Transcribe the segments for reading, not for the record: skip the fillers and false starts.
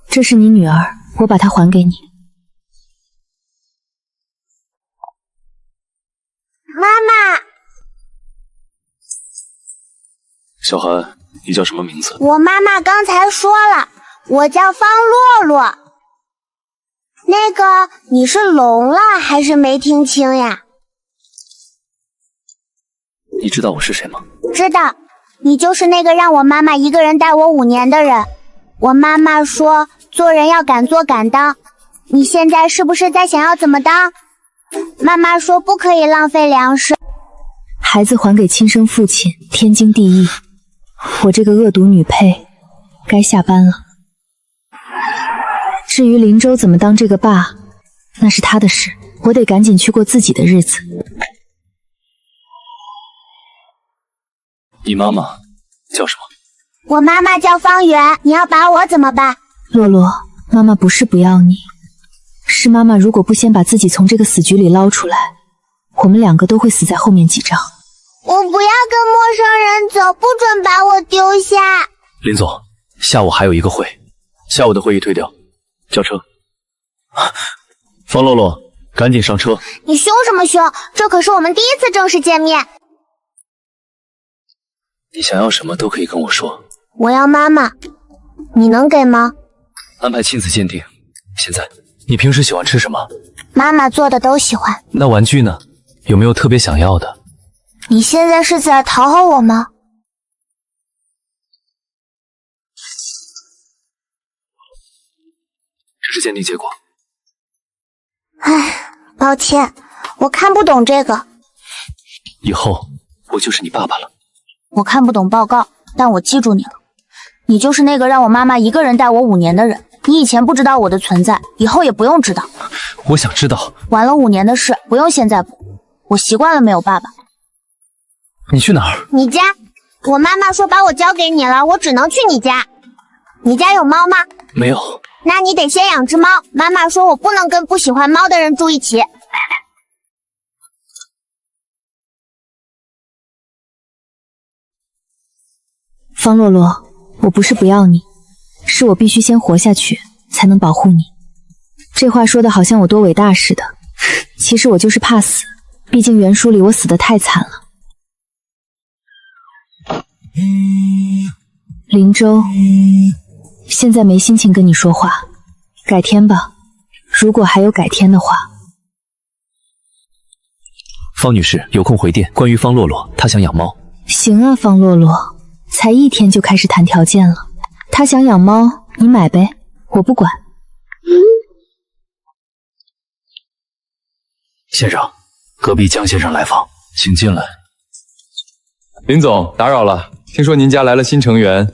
这是你女儿，我把她还给你。妈妈，小涵，你叫什么名字？我妈妈刚才说了，我叫方洛洛。那个，你是聋了还是没听清呀？你知道我是谁吗？知道，你就是那个让我妈妈一个人带我5年的人。我妈妈说，做人要敢做敢当。你现在是不是在想要怎么当？妈妈说不可以浪费粮食。孩子还给亲生父亲，天经地义。我这个恶毒女配，该下班了。至于林州怎么当这个爸，那是他的事，我得赶紧去过自己的日子。你妈妈叫什么？我妈妈叫方圆，你要把我怎么办？洛洛，妈妈不是不要你，是妈妈如果不先把自己从这个死局里捞出来，我们2个都会死在后面几仗。我不要跟陌生人走，不准把我丢下。林总，下午还有一个会，下午的会议推掉，叫车。方洛洛，赶紧上车。你凶什么凶？这可是我们第一次正式见面。你想要什么都可以跟我说。我要妈妈，你能给吗？安排亲子鉴定。现在，你平时喜欢吃什么？妈妈做的都喜欢。那玩具呢？有没有特别想要的？你现在是在讨好我吗？这是鉴定结果。唉，抱歉，我看不懂这个。以后我就是你爸爸了。我看不懂报告，但我记住你了。你就是那个让我妈妈一个人带我5年的人。你以前不知道我的存在，以后也不用知道。我想知道。晚了5年的事，不用现在补。我习惯了没有爸爸。你去哪儿？你家。我妈妈说把我交给你了，我只能去你家。你家有猫吗？没有。那你得先养只猫。妈妈说我不能跟不喜欢猫的人住一起。方洛洛，我不是不要你，是我必须先活下去，才能保护你。这话说的好像我多伟大似的，其实我就是怕死，毕竟原书里我死得太惨了。林州，现在没心情跟你说话，改天吧，如果还有改天的话。方女士有空回电，关于方洛洛，她想养猫。行啊，方洛洛，才1天就开始谈条件了。她想养猫，你买呗，我不管。先生，隔壁江先生来访，请进来。林总，打扰了，听说您家来了新成员。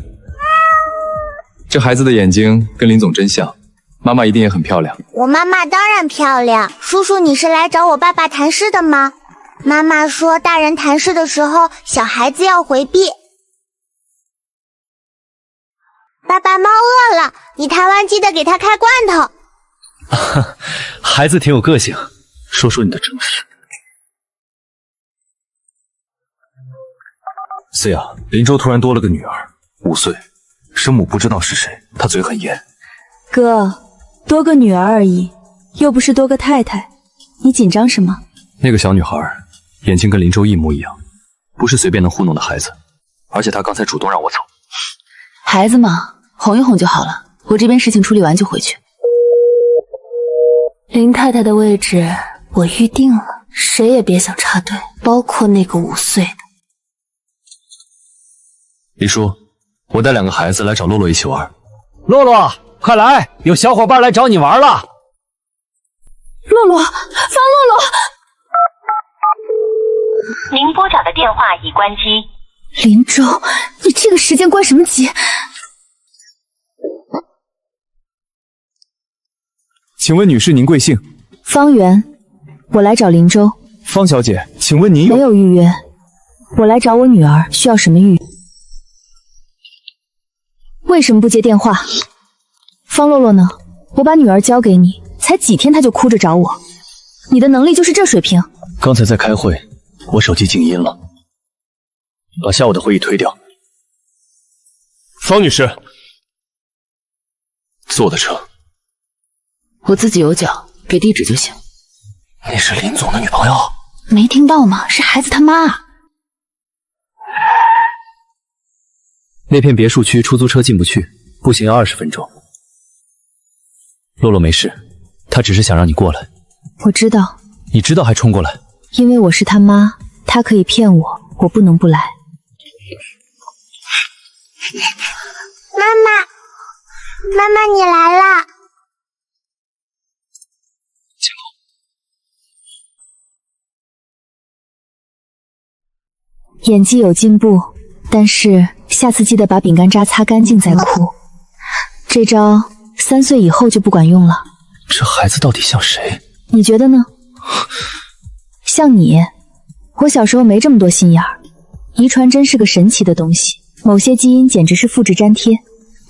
这孩子的眼睛跟林总真像，妈妈一定也很漂亮。我妈妈当然漂亮。叔叔，你是来找我爸爸谈事的吗？妈妈说大人谈事的时候，小孩子要回避。爸爸，猫饿了，你谈完记得给它开罐头。孩子挺有个性，说说你的正事。C 啊，林州突然多了个女儿，5岁，生母不知道是谁，她嘴很严。哥，多个女儿而已，又不是多个太太，你紧张什么？那个小女孩眼睛跟林州一模一样，不是随便能糊弄的孩子，而且她刚才主动让我走。孩子嘛，哄一哄就好了，我这边事情处理完就回去。林太太的位置我预定了，谁也别想插队，包括那个5岁的。李叔，我带2个孩子来找洛洛一起玩。洛洛，快来，有小伙伴来找你玩了。洛洛，方洛洛。您拨打的电话已关机。林州，你这个时间关什么机？请问女士您贵姓？方圆，我来找林州。方小姐，请问您没有预约，我来找我女儿，需要什么预约？为什么不接电话？方洛洛呢？我把女儿交给你，才几天她就哭着找我，你的能力就是这水平？刚才在开会，我手机静音了，把下午的会议推掉。方女士，坐的车。我自己有脚，给地址就行。你是林总的女朋友？没听到吗？是孩子他妈啊！那片别墅区出租车进不去，步行要20分钟。洛洛没事，他只是想让你过来。我知道。你知道还冲过来？因为我是他妈，他可以骗我，我不能不来。妈妈，你来啦！演技有进步，但是下次记得把饼干渣擦干净再哭。这招3岁以后就不管用了。这孩子到底像谁？你觉得呢？像你。我小时候没这么多心眼儿。遗传真是个神奇的东西，某些基因简直是复制粘贴。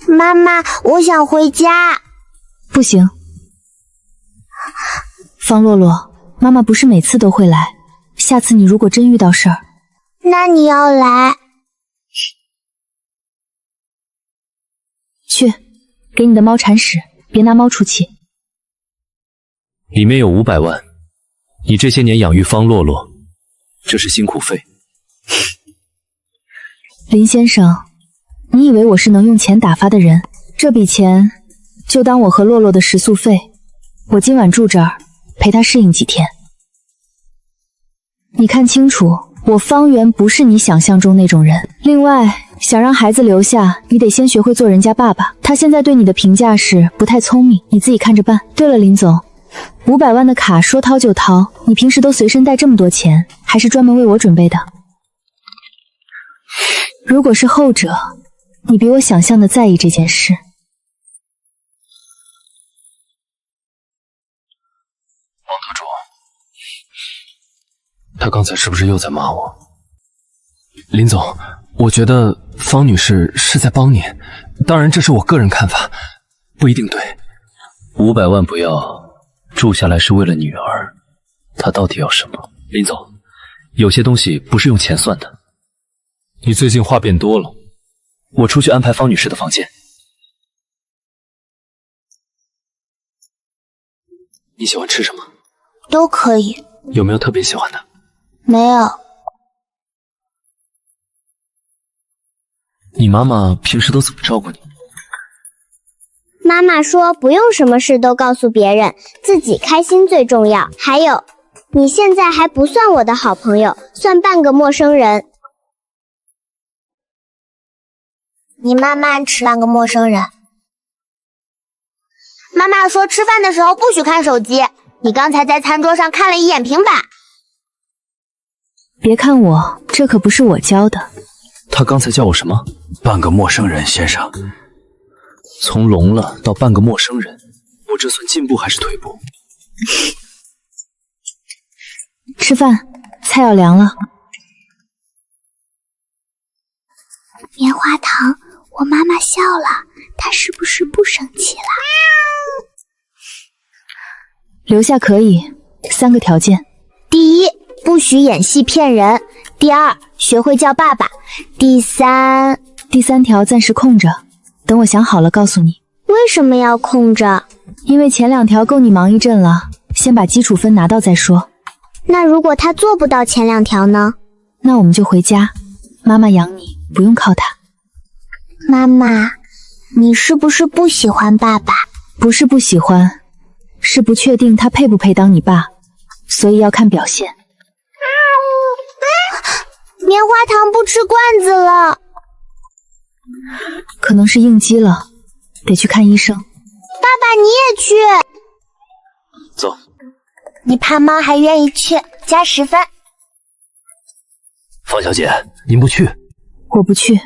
妈妈，我想回家。不行。方洛洛，妈妈不是每次都会来，下次你如果真遇到事儿，那你要来。去，给你的猫铲屎，别拿猫出气。里面有500万，你这些年养育方洛洛，这是辛苦费。林先生，你以为我是能用钱打发的人？这笔钱就当我和洛洛的食宿费。我今晚住这儿，陪她适应几天。你看清楚，我方圆不是你想象中那种人。另外，想让孩子留下，你得先学会做人家爸爸。他现在对你的评价是不太聪明，你自己看着办。对了，林总，500万的卡说掏就掏，你平时都随身带这么多钱，还是专门为我准备的？如果是后者，你比我想象的在意这件事。王特助，他刚才是不是又在骂我？林总，我觉得方女士是在帮你，当然这是我个人看法，不一定对。500万不要，住下来是为了女儿，她到底要什么？林总，有些东西不是用钱算的。你最近话变多了，我出去安排方女士的房间。你喜欢吃什么？都可以。有没有特别喜欢的？没有。你妈妈平时都怎么照顾你？妈妈说不用什么事都告诉别人，自己开心最重要。还有，你现在还不算我的好朋友，算半个陌生人。你慢慢吃，半个陌生人。妈妈说吃饭的时候不许看手机，你刚才在餐桌上看了一眼平板。别看我，这可不是我教的。他刚才叫我什么？半个陌生人，先生。从聋了到半个陌生人，我这算进步还是退步？吃饭，菜要凉了。棉花糖，我妈妈笑了，她是不是不生气了？留下可以，3个条件。第一，不许演戏骗人；第二，学会叫爸爸；第三条暂时空着，等我想好了告诉你。为什么要空着？因为前2条够你忙一阵了，先把基础分拿到再说。那如果他做不到前2条呢？那我们就回家，妈妈养你，不用靠他。妈妈，你是不是不喜欢爸爸？不是不喜欢，是不确定他配不配当你爸，所以要看表现。棉花糖不吃罐子了，可能是应激了，得去看医生。爸爸你也去。走。你怕猫还愿意去，加10分。方小姐，您不去？我不去，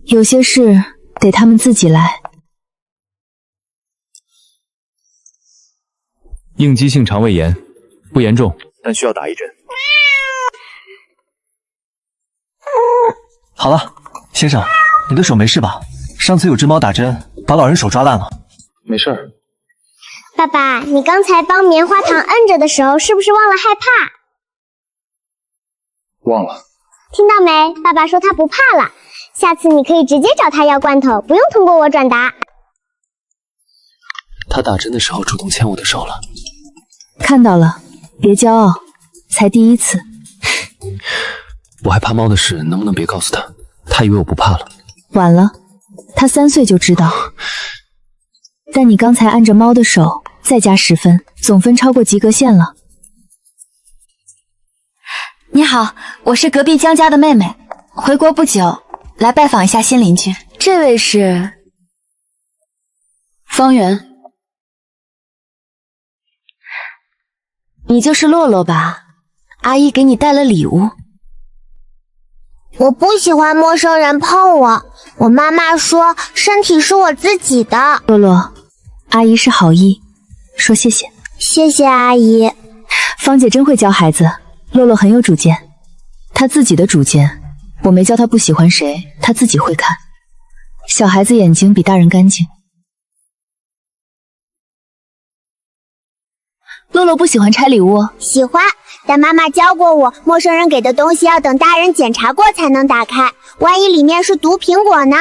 有些事得他们自己来。应激性肠胃炎，不严重，但需要打一针。好了，先生，你的手没事吧？上次有只猫打针，把老人手抓烂了。没事儿。爸爸，你刚才帮棉花糖摁着的时候，是不是忘了害怕？忘了。听到没？爸爸说他不怕了，下次你可以直接找他要罐头，不用通过我转达。他打针的时候主动牵我的手了。看到了，别骄傲，才第一次。我害怕猫的事，能不能别告诉他？他以为我不怕了。晚了，他3岁就知道。但你刚才按着猫的手，再加10分，总分超过及格线了。你好，我是隔壁江家的妹妹，回国不久，来拜访一下新邻居。这位是方圆，你就是洛洛吧？阿姨给你带了礼物。我不喜欢陌生人碰我，我妈妈说身体是我自己的。洛洛，阿姨是好意，说谢谢。谢谢阿姨。芳姐真会教孩子，洛洛很有主见，她自己的主见，我没教她不喜欢谁，她自己会看。小孩子眼睛比大人干净。洛洛不喜欢拆礼物，喜欢，但妈妈教过我，陌生人给的东西要等大人检查过才能打开，万一里面是毒苹果呢？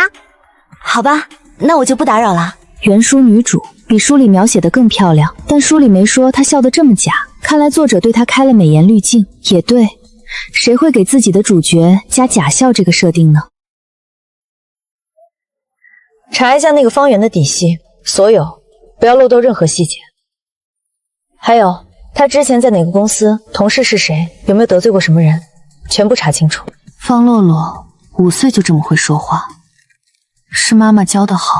好吧，那我就不打扰了。原书女主比书里描写的更漂亮，但书里没说她笑得这么假，看来作者对她开了美颜滤镜。也对，谁会给自己的主角加假笑这个设定呢？查一下那个方圆的底细，所有，不要漏掉任何细节。还有，他之前在哪个公司，同事是谁，有没有得罪过什么人，全部查清楚。方洛洛5岁就这么会说话，是妈妈教得好，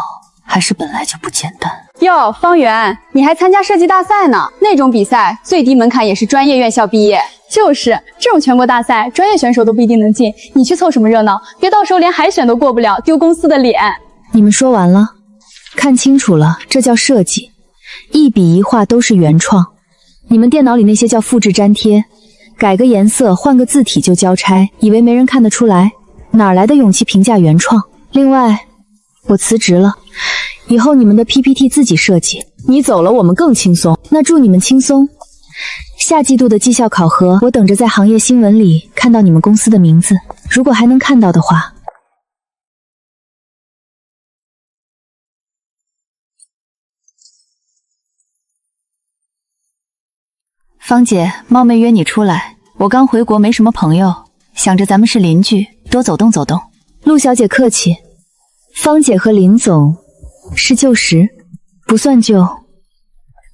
还是本来就不简单？哟，方圆，你还参加设计大赛呢？那种比赛最低门槛也是专业院校毕业。就是这种全国大赛，专业选手都不一定能进，你去凑什么热闹？别到时候连海选都过不了，丢公司的脸。你们说完了？看清楚了，这叫设计，一笔一画都是原创。你们电脑里那些叫复制粘贴，改个颜色换个字体就交差，以为没人看得出来，哪来的勇气评价原创？另外，我辞职了，以后你们的 PPT 自己设计。你走了，我们更轻松。那祝你们轻松。下季度的绩效考核，我等着在行业新闻里看到你们公司的名字，如果还能看到的话。芳姐，冒昧约你出来，我刚回国没什么朋友，想着咱们是邻居，多走动走动。陆小姐客气，芳姐和林总是旧识，不算旧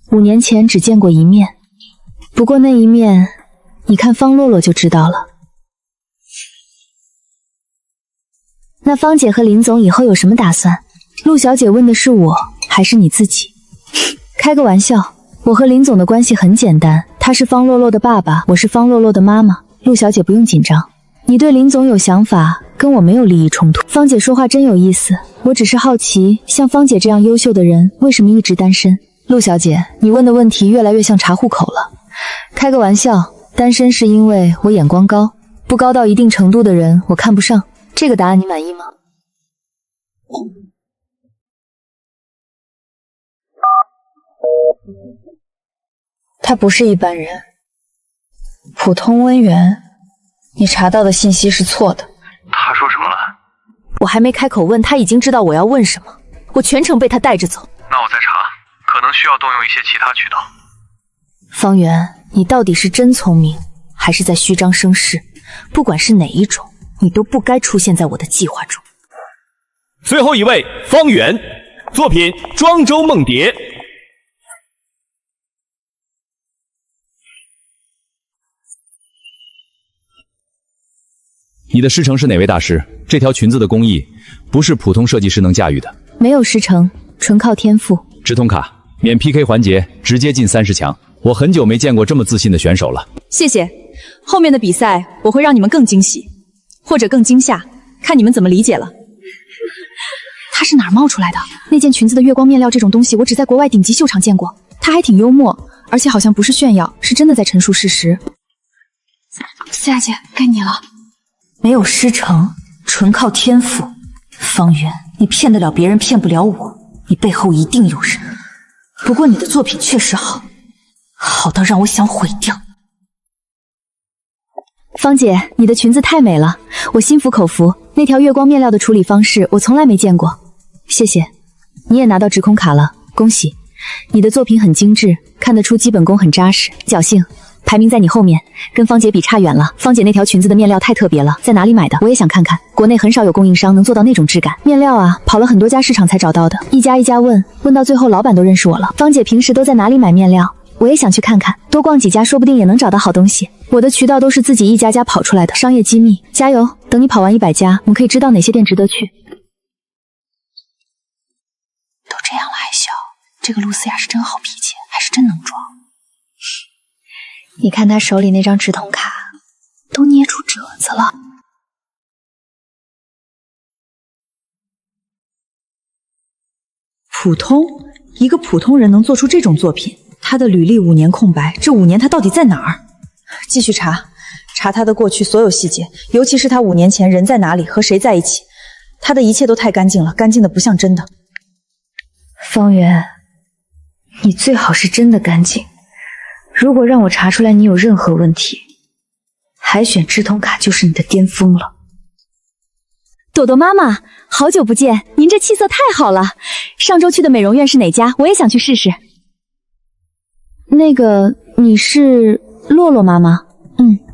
，5年前只见过一面，不过那一面你看方洛洛就知道了。那芳姐和林总以后有什么打算？陆小姐问的是我还是你自己？开个玩笑，我和林总的关系很简单，他是方洛洛的爸爸，我是方洛洛的妈妈。陆小姐不用紧张，你对林总有想法，跟我没有利益冲突。芳姐说话真有意思，我只是好奇，像芳姐这样优秀的人，为什么一直单身？陆小姐，你问的问题越来越像查户口了。开个玩笑，单身是因为我眼光高，不高到一定程度的人我看不上。这个答案你满意吗？他不是一般人，普通温源，你查到的信息是错的。他说什么了？我还没开口问，他已经知道我要问什么，我全程被他带着走。那我再查，可能需要动用一些其他渠道。方圆，你到底是真聪明，还是在虚张声势？不管是哪一种，你都不该出现在我的计划中。最后一位，方圆，作品《庄周梦蝶》。你的师承是哪位大师？这条裙子的工艺不是普通设计师能驾驭的。没有师承，纯靠天赋。直通卡，免 PK 环节，直接进30强。我很久没见过这么自信的选手了。谢谢，后面的比赛我会让你们更惊喜，或者更惊吓，看你们怎么理解了。它是哪儿冒出来的？那件裙子的月光面料这种东西，我只在国外顶级秀场见过。它还挺幽默，而且好像不是炫耀，是真的在陈述事实。思雅姐，该你了。没有师承，纯靠天赋。方圆，你骗得了别人，骗不了我。你背后一定有人。不过你的作品确实好，好到让我想毁掉。芳姐，你的裙子太美了，我心服口服。那条月光面料的处理方式，我从来没见过。谢谢，你也拿到直空卡了，恭喜！你的作品很精致，看得出基本功很扎实，侥幸。排名在你后面，跟芳姐比差远了。芳姐那条裙子的面料太特别了，在哪里买的？我也想看看。国内很少有供应商能做到那种质感。面料啊，跑了很多家市场才找到的，一家一家问，问到最后老板都认识我了。芳姐平时都在哪里买面料？我也想去看看，多逛几家，说不定也能找到好东西。我的渠道都是自己一家家跑出来的，商业机密。加油，等你跑完100家，我们可以知道哪些店值得去。都这样了还笑，这个陆思雅是真好脾气，还是真能装。你看他手里那张直通卡，都捏出褶子了。普通，一个普通人能做出这种作品，他的履历5年空白，这5年他到底在哪儿？继续查他的过去所有细节，尤其是他5年前人在哪里，和谁在一起，他的一切都太干净了，干净的不像真的。方圆，你最好是真的干净。如果让我查出来你有任何问题，海选直通卡就是你的巅峰了。朵朵妈妈，好久不见，您这气色太好了。上周去的美容院是哪家？我也想去试试。那个，你是洛洛妈妈？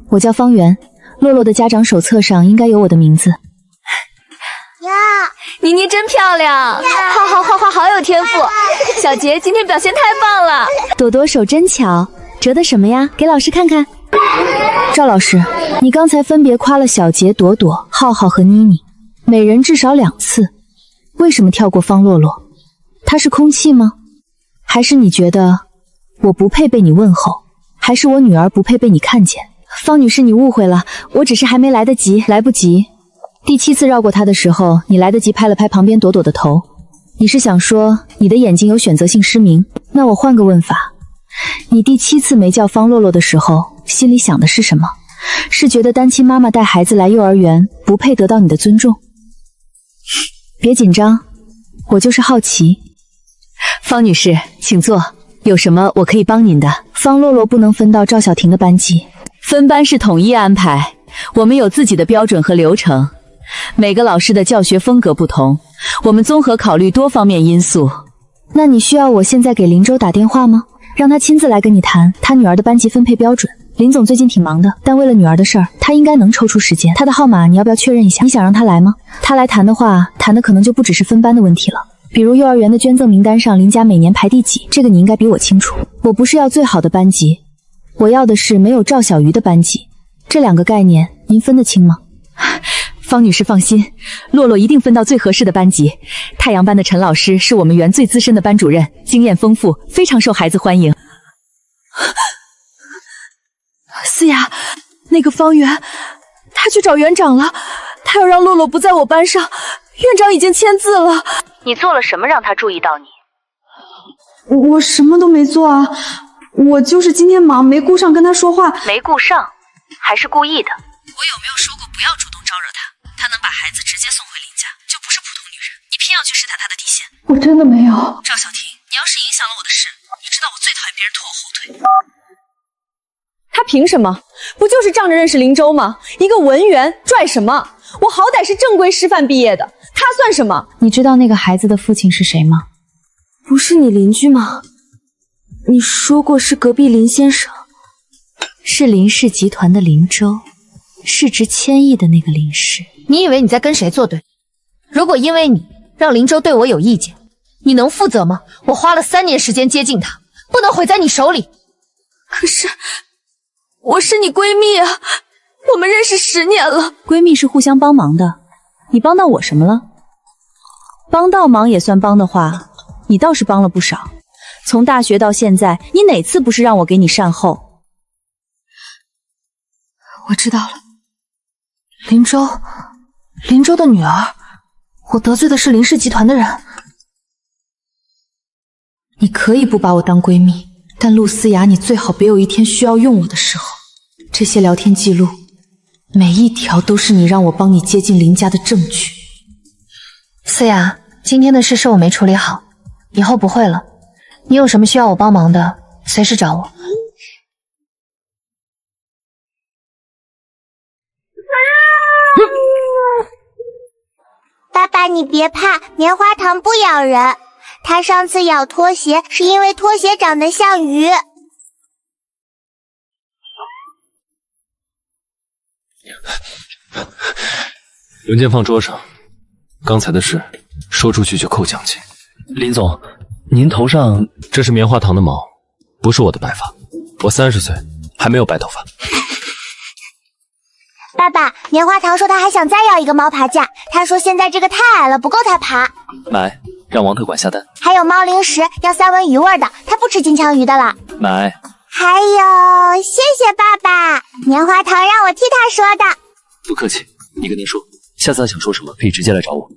我叫方圆。洛洛的家长手册上应该有我的名字。呀，妮妮真漂亮，画画好有天赋。小杰今天表现太棒了。朵朵手真巧，折的什么呀？给老师看看。赵老师，你刚才分别夸了小杰、朵朵、浩浩和妮妮，每人至少2次，为什么跳过方洛洛？她是空气吗？还是你觉得我不配被你问候？还是我女儿不配被你看见？方女士，你误会了，我只是还没来得及。来不及。第7次绕过她的时候，你来得及拍了拍旁边朵朵的头。你是想说你的眼睛有选择性失明？那我换个问法，你第7次没叫方洛洛的时候，心里想的是什么？是觉得单亲妈妈带孩子来幼儿园不配得到你的尊重？别紧张，我就是好奇。方女士，请坐，有什么我可以帮您的？方洛洛不能分到赵小婷的班级，分班是统一安排，我们有自己的标准和流程，每个老师的教学风格不同，我们综合考虑多方面因素。那你需要我现在给林州打电话吗？让他亲自来跟你谈他女儿的班级分配标准。林总最近挺忙的，但为了女儿的事儿，他应该能抽出时间。他的号码你要不要确认一下？你想让他来吗？他来谈的话，谈的可能就不只是分班的问题了，比如幼儿园的捐赠名单上林家每年排第几，这个你应该比我清楚。我不是要最好的班级，我要的是没有赵小鱼的班级。这2个概念您分得清吗？方女士放心，洛洛一定分到最合适的班级。太阳班的陈老师是我们园最资深的班主任，经验丰富，非常受孩子欢迎。思雅，那个方圆，他去找园长了，他要让洛洛不在我班上，院长已经签字了。你做了什么让他注意到你？我什么都没做啊，我就是今天忙没顾上跟他说话。没顾上，还是故意的？我有没有说过不要主动招惹他？他能把孩子直接送回林家，就不是普通女人。你偏要去试探他的底线。我真的没有。赵小婷，你要是影响了我的事，你知道我最讨厌别人拖我后腿。他凭什么？不就是仗着认识林州吗？一个文员拽什么？我好歹是正规师范毕业的，他算什么？你知道那个孩子的父亲是谁吗？不是你邻居吗？你说过是隔壁林先生。是林氏集团的林州，市值1000亿的那个林氏。你以为你在跟谁作对？如果因为你让林州对我有意见，你能负责吗？我花了3年时间接近他，不能毁在你手里。可是我是你闺蜜啊，我们认识10年了。闺蜜是互相帮忙的，你帮到我什么了？帮到忙也算帮的话，你倒是帮了不少。从大学到现在，你哪次不是让我给你善后？我知道了，林州的女儿，我得罪的是林氏集团的人。你可以不把我当闺蜜，但陆思雅，你最好别有一天需要用我的时候。这些聊天记录，每一条都是你让我帮你接近林家的证据。思雅，今天的事是我没处理好，以后不会了。你有什么需要我帮忙的，随时找我。爸爸，你别怕，棉花糖不咬人。他上次咬拖鞋是因为拖鞋长得像鱼。文件放桌上，刚才的事说出去就扣奖金。林总，您头上这是棉花糖的毛，不是我的白发。我30岁还没有白头发。爸爸，棉花糖说他还想再要一个猫爬架，他说现在这个太矮了，不够他爬。买，让王特管下单。还有猫零食，要三文鱼味的，他不吃金枪鱼的了。买。还有，谢谢爸爸，棉花糖让我替他说的。不客气，你跟他说，下次他想说什么可以直接来找我。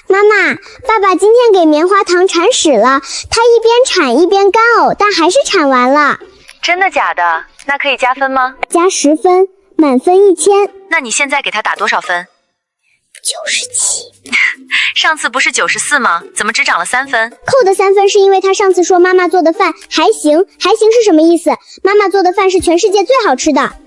妈妈，爸爸今天给棉花糖铲屎了，他一边铲一边干呕，但还是铲完了。真的假的？那可以加分吗？加10分，满分1000。那你现在给他打多少分？97。上次不是94吗？怎么只涨了3分？扣的3分是因为他上次说妈妈做的饭还行，还行是什么意思？妈妈做的饭是全世界最好吃的。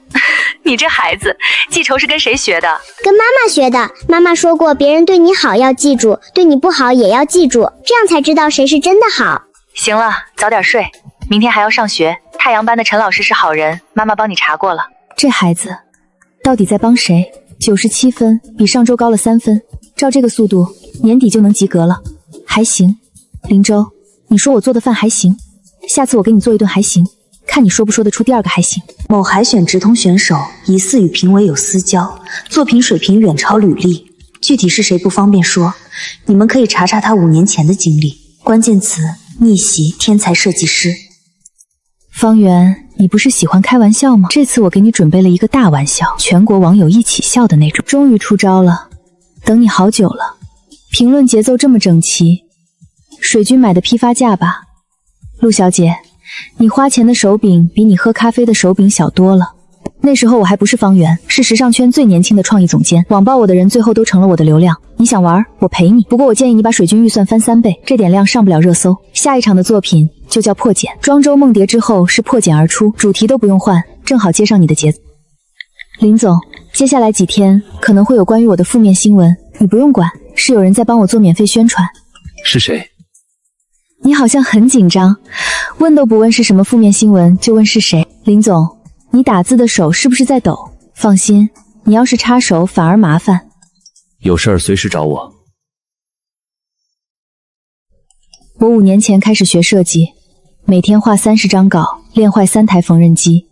你这孩子，记仇是跟谁学的？跟妈妈学的。妈妈说过，别人对你好要记住，对你不好也要记住，这样才知道谁是真的好。行了，早点睡，明天还要上学。太阳班的陈老师是好人，妈妈帮你查过了。这孩子到底在帮谁？97分，比上周高了3分。照这个速度，年底就能及格了。还行，林州，你说我做的饭还行，下次我给你做一顿还行，看你说不说得出第二个还行。某海选直通选手疑似与评委有私交，作品水平远超履历，具体是谁不方便说，你们可以查查他5年前的经历。关键词：逆袭天才设计师。方圆，你不是喜欢开玩笑吗？这次我给你准备了一个大玩笑，全国网友一起笑的那种。终于出招了，等你好久了。评论节奏这么整齐，水军买的批发价吧？陆小姐，你花钱的手柄比你喝咖啡的手柄小多了。那时候我还不是方圆，是时尚圈最年轻的创意总监，网暴我的人最后都成了我的流量。你想玩，我陪你。不过我建议你把水军预算翻3倍，这点量上不了热搜。下一场的作品就叫破茧，庄周梦蝶之后是破茧而出，主题都不用换，正好接上你的节奏。林总，接下来几天可能会有关于我的负面新闻，你不用管，是有人在帮我做免费宣传。是谁？你好像很紧张，问都不问是什么负面新闻，就问是谁。林总，你打字的手是不是在抖？放心，你要是插手反而麻烦。有事儿随时找我。我5年前开始学设计，每天画30张稿，练坏3台缝纫机。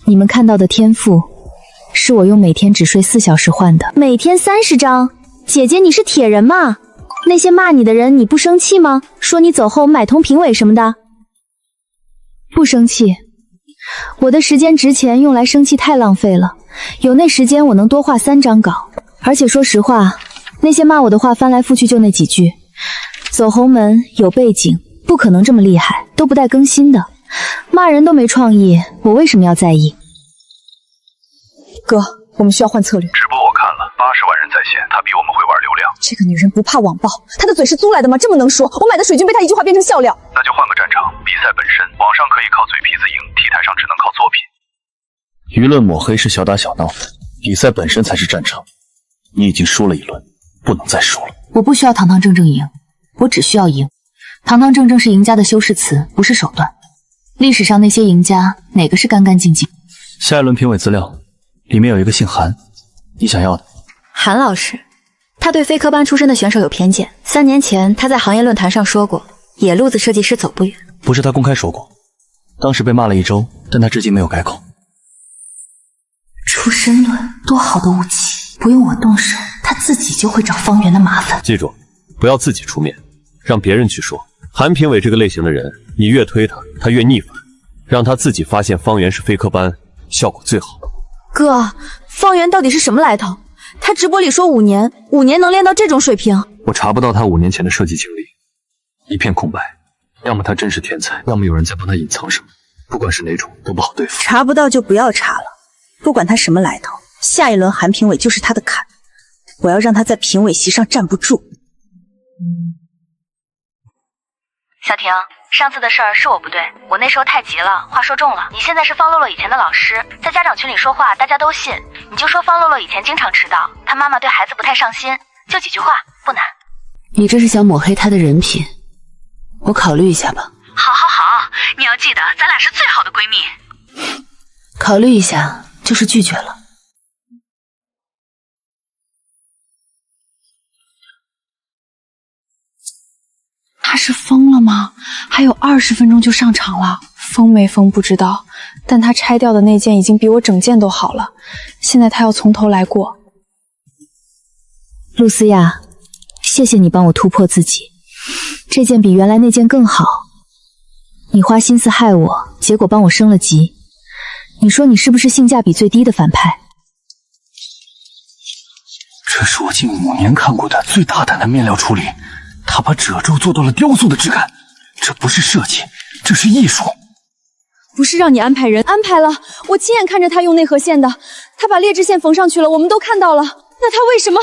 你们看到的天赋，是我用每天只睡4小时换的。每天30张，姐姐你是铁人吗？那些骂你的人你不生气吗？说你走后买通评委什么的？不生气，我的时间值钱，用来生气太浪费了。有那时间我能多画3张稿。而且说实话，那些骂我的话翻来覆去就那几句。走红门有背景，不可能这么厉害，都不带更新的。骂人都没创意，我为什么要在意？哥，我们需要换策略。直播我看了，80万人在线，她比我们会玩流量。这个女人不怕网暴，她的嘴是租来的吗？这么能说，我买的水军被她一句话变成笑料。那就换个战场，比赛本身，网上可以靠嘴皮子赢，T台上只能靠作品。舆论抹黑是小打小闹的，比赛本身才是战场。你已经输了一轮，不能再输了。我不需要堂堂正正赢，我只需要赢。堂堂正正是赢家的修饰词，不是手段。历史上那些赢家，哪个是干干净净？下一轮评委资料里面有一个姓韩，你想要的。韩老师，他对非科班出身的选手有偏见。3年前他在行业论坛上说过，野路子设计师走不远。不是他公开说过，当时被骂了1周，但他至今没有改口。出身论，多好的武器，不用我动手，他自己就会找方圆的麻烦。记住，不要自己出面，让别人去说。韩评委这个类型的人，你越推他，他越逆反，让他自己发现方圆是非科班，效果最好。哥，方圆到底是什么来头？他直播里说5年能练到这种水平？我查不到他5年前的设计经历，一片空白。要么他真是天才，要么有人在帮他隐藏什么。不管是哪种，都不好对付。查不到就不要查了，不管他什么来头，下一轮韩评委就是他的坎，我要让他在评委席上站不住。小婷，上次的事儿是我不对，我那时候太急了，话说重了。你现在是方洛洛以前的老师，在家长群里说话大家都信，你就说方洛洛以前经常迟到，他妈妈对孩子不太上心，就几句话，不难。你这是想抹黑他的人品？我考虑一下吧。好，你要记得，咱俩是最好的闺蜜。考虑一下，就是拒绝了。他是疯了吗？还有20分钟就上场了，疯没疯不知道，但他拆掉的那件已经比我整件都好了。现在他要从头来过。露思亚，谢谢你帮我突破自己，这件比原来那件更好。你花心思害我，结果帮我升了级。你说你是不是性价比最低的反派？这是我近5年看过的最大胆的面料处理，他把褶皱做到了雕塑的质感，这不是设计，这是艺术。不是让你安排人，安排了，我亲眼看着他用内核线的，他把劣质线缝上去了，我们都看到了。那他为什么？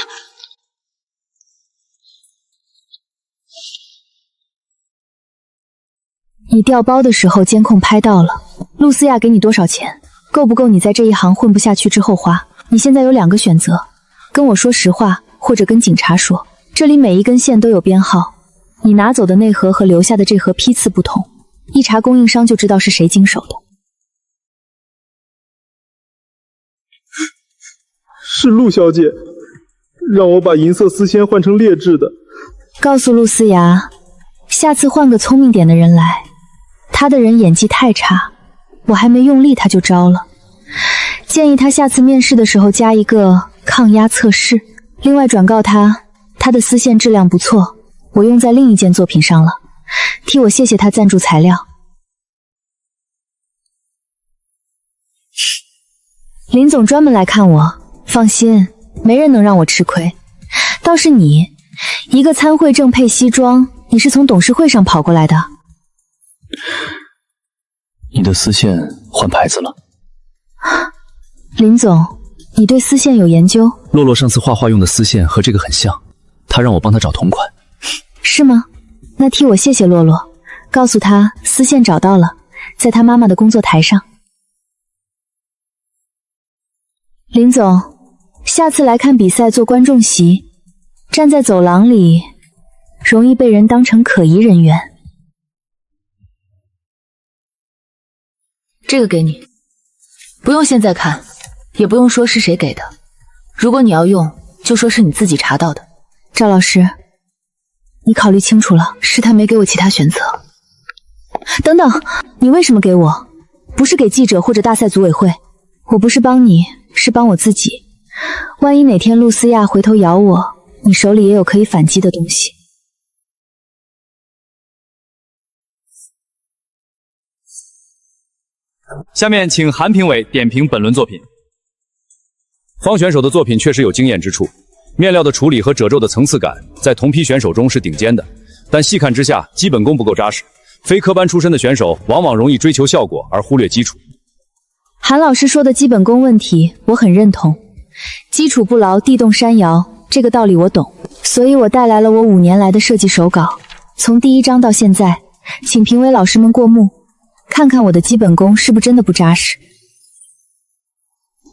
你调包的时候监控拍到了，露思亚给你多少钱？够不够你在这一行混不下去之后花？你现在有2个选择，跟我说实话，或者跟警察说，这里每一根线都有编号，你拿走的内核和留下的这盒批次不同，一查供应商就知道是谁经手的。是陆小姐，让我把银色丝线换成劣质的。告诉露思雅，下次换个聪明点的人来。他的人演技太差，我还没用力他就招了。建议他下次面试的时候加一个抗压测试。另外转告他，他的丝线质量不错，我用在另一件作品上了，替我谢谢他赞助材料。林总专门来看我，放心，没人能让我吃亏。倒是你，一个参会证配西装，你是从董事会上跑过来的？你的丝线换牌子了。林总，你对丝线有研究？洛洛上次画画用的丝线和这个很像，他让我帮他找同款。是吗？那替我谢谢洛洛，告诉他丝线找到了，在他妈妈的工作台上。林总，下次来看比赛坐观众席，站在走廊里，容易被人当成可疑人员。这个给你，不用现在看，也不用说是谁给的。如果你要用，就说是你自己查到的。赵老师，你考虑清楚了，是他没给我其他选择。等等，你为什么给我？不是给记者或者大赛组委会。我不是帮你，是帮我自己。万一哪天露思亚回头咬我，你手里也有可以反击的东西。下面请韩评委点评本轮作品。方选手的作品确实有惊艳之处，面料的处理和褶皱的层次感在同批选手中是顶尖的，但细看之下基本功不够扎实。非科班出身的选手往往容易追求效果而忽略基础。韩老师说的基本功问题我很认同，基础不牢地动山摇，这个道理我懂，所以我带来了我5年来的设计手稿，从第1章到现在，请评委老师们过目，看看我的基本功是不是真的不扎实。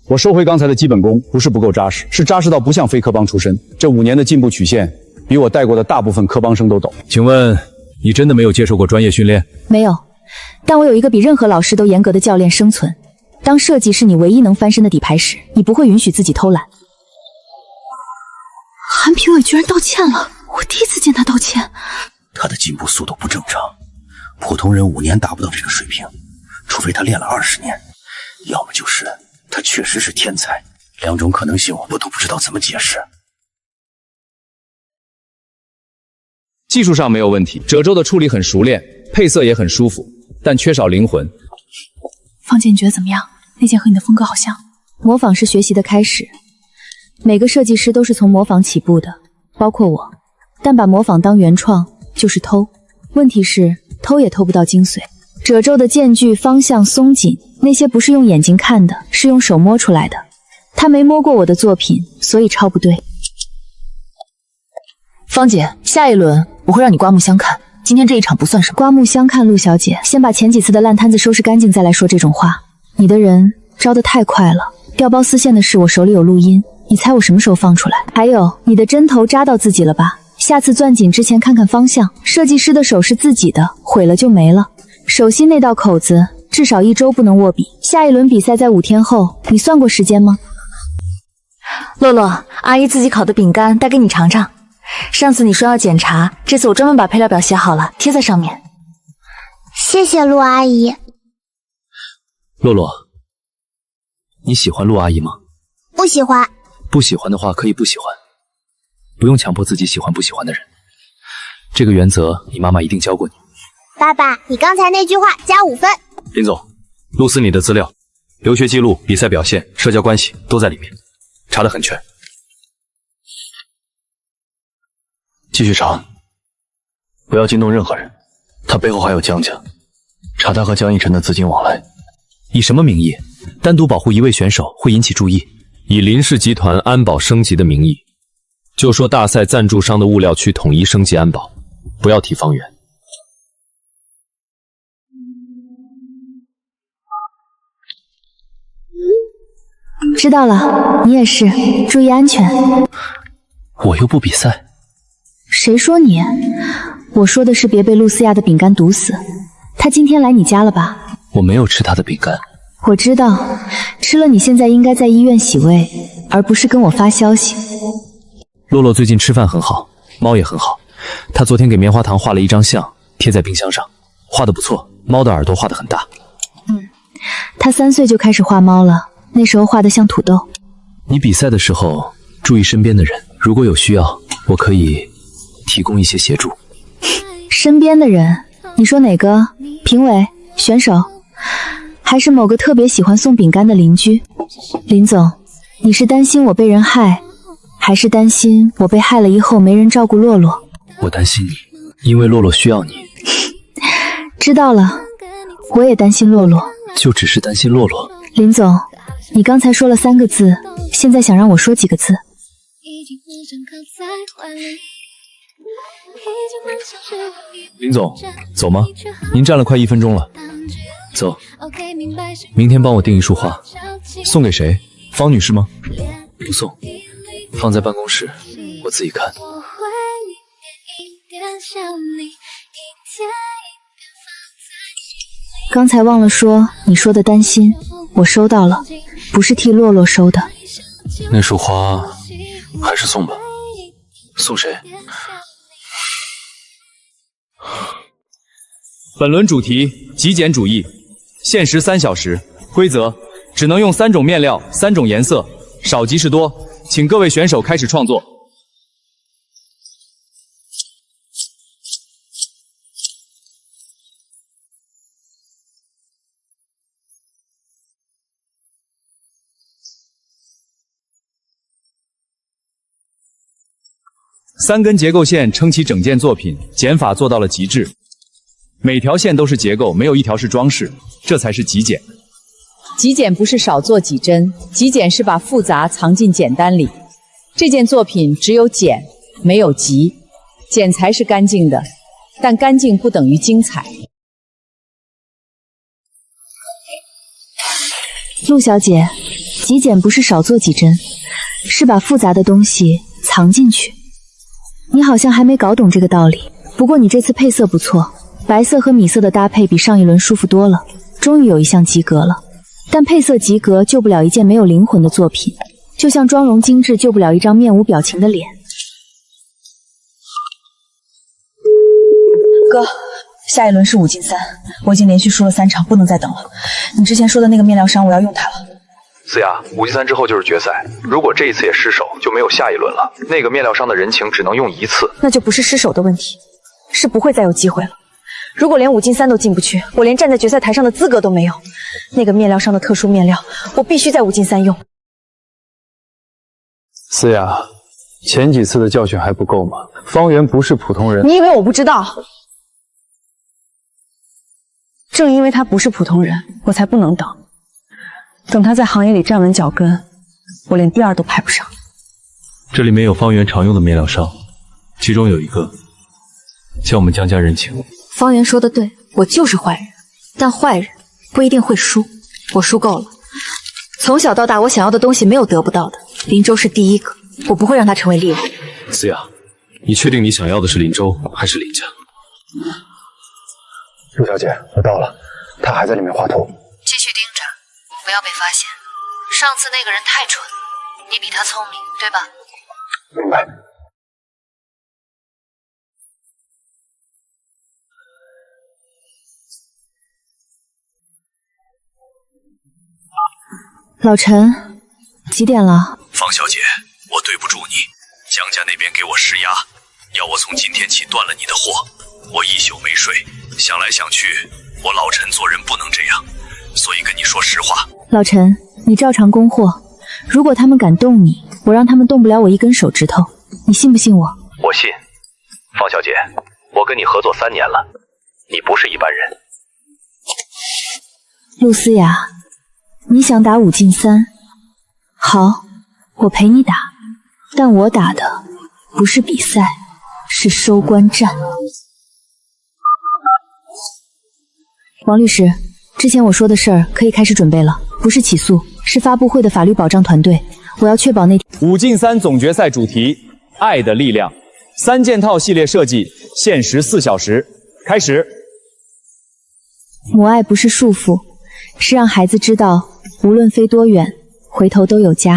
我收回刚才的基本功，不是不够扎实，是扎实到不像非科帮出身。这5年的进步曲线，比我带过的大部分科帮生都陡。请问，你真的没有接受过专业训练？没有，但我有一个比任何老师都严格的教练生存。当设计是你唯一能翻身的底牌时，你不会允许自己偷懒。韩评委居然道歉了，我第一次见他道歉。他的进步速度不正常，普通人5年达不到这个水平，除非他练了20年，要么就是他确实是天才。2种可能性我都不知道怎么解释。技术上没有问题，褶皱的处理很熟练，配色也很舒服，但缺少灵魂。方姐，你觉得怎么样？那件和你的风格好像。模仿是学习的开始，每个设计师都是从模仿起步的，包括我。但把模仿当原创就是偷。问题是偷也偷不到精髓。褶皱的间距、方向、松紧，那些不是用眼睛看的，是用手摸出来的。他没摸过我的作品，所以抄不对。方姐，下一轮我会让你刮目相看。今天这一场不算什么。刮目相看，陆小姐，先把前几次的烂摊子收拾干净，再来说这种话。你的人招得太快了，调包丝线的事我手里有录音，你猜我什么时候放出来？还有，你的针头扎到自己了吧？下次攥紧之前看看方向。设计师的手是自己的，毁了就没了。手心那道口子至少1周不能握笔。下一轮比赛在5天后，你算过时间吗？洛洛，阿姨自己烤的饼干带给你尝尝。上次你说要检查，这次我专门把配料表写好了，贴在上面。谢谢陆阿姨。洛洛，你喜欢陆阿姨吗？不喜欢。不喜欢的话可以不喜欢，不用强迫自己喜欢不喜欢的人。这个原则你妈妈一定教过你。爸爸，你刚才那句话加5分。林总，陆思你的资料、留学记录、比赛表现、社交关系都在里面，查得很全。继续查，不要惊动任何人。他背后还有江家，查他和江逸晨的资金往来。以什么名义单独保护一位选手会引起注意？以林氏集团安保升级的名义，就说大赛赞助商的物料区统一升级安保，不要提方圆。知道了，你也是，注意安全。我又不比赛。谁说你？我说的是别被露丝亚的饼干毒死。他今天来你家了吧？我没有吃他的饼干。我知道，吃了你现在应该在医院洗胃，而不是跟我发消息。洛洛最近吃饭很好，猫也很好。他昨天给棉花糖画了一张像，贴在冰箱上，画得不错，猫的耳朵画得很大。他3岁就开始画猫了，那时候画得像土豆。你比赛的时候注意身边的人，如果有需要，我可以提供一些协助。身边的人，你说哪个？评委、选手，还是某个特别喜欢送饼干的邻居？林总，你是担心我被人害，还是担心我被害了以后没人照顾洛洛？我担心你，因为洛洛需要你。知道了，我也担心洛洛。就只是担心洛洛。林总，你刚才说了3个字，现在想让我说几个字？林总，走吗？您站了快1分钟了。走。明天帮我订一束花。送给谁？方女士吗？不送，放在办公室，我自己看。刚才忘了说，你说的担心，我收到了，不是替洛洛收的。那束花还是送吧。送谁？本轮主题：极简主义，限时3小时。规则：只能用3种面料、3种颜色，少即是多。请各位选手开始创作。3根结构线撑起整件作品，减法做到了极致。每条线都是结构，没有一条是装饰，这才是极简。极简不是少做几针，极简是把复杂藏进简单里。这件作品只有简，没有极，简才是干净的，但干净不等于精彩。陆小姐，极简不是少做几针，是把复杂的东西藏进去。你好像还没搞懂这个道理，不过你这次配色不错。白色和米色的搭配比上一轮舒服多了，终于有一项及格了。但配色及格救不了一件没有灵魂的作品，就像妆容精致救不了一张面无表情的脸。哥，下一轮是5进3，我已经连续输了3场，不能再等了。你之前说的那个面料商，我要用它了。思雅，5进3之后就是决赛，如果这一次也失手，就没有下一轮了。那个面料商的人情只能用1次，那就不是失手的问题，是不会再有机会了。如果连5进3都进不去，我连站在决赛台上的资格都没有。那个面料商的特殊面料，我必须在5进3用。思雅，前几次的教训还不够吗？方圆不是普通人。你以为我不知道？正因为他不是普通人，我才不能等。等他在行业里站稳脚跟，我连第2都排不上。这里面有方圆常用的面料商，其中有一个欠我们江家人情。方圆说的对，我就是坏人，但坏人不一定会输。我输够了，从小到大我想要的东西没有得不到的，林州是第一个，我不会让他成为例外。思雅，你确定你想要的是林州还是林家？陆小姐，我到了，他还在里面画图。继续盯着，不要被发现。上次那个人太蠢，你比他聪明，对吧？明白。老陈，几点了？方小姐，我对不住你，江家那边给我施压，要我从今天起断了你的货。我一宿没睡，想来想去，我老陈做人不能这样，所以跟你说实话。老陈，你照常供货，如果他们敢动你，我让他们动不了我一根手指头，你信不信我？我信。方小姐，我跟你合作3年了，你不是一般人。陆思雅，你想打5进3，好，我陪你打，但我打的不是比赛，是收官战。王律师，之前我说的事儿可以开始准备了，不是起诉，是发布会的法律保障团队，我要确保那5进3总决赛主题：爱的力量，3件套系列设计，限时4小时，开始。母爱不是束缚，是让孩子知道，无论飞多远，回头都有家。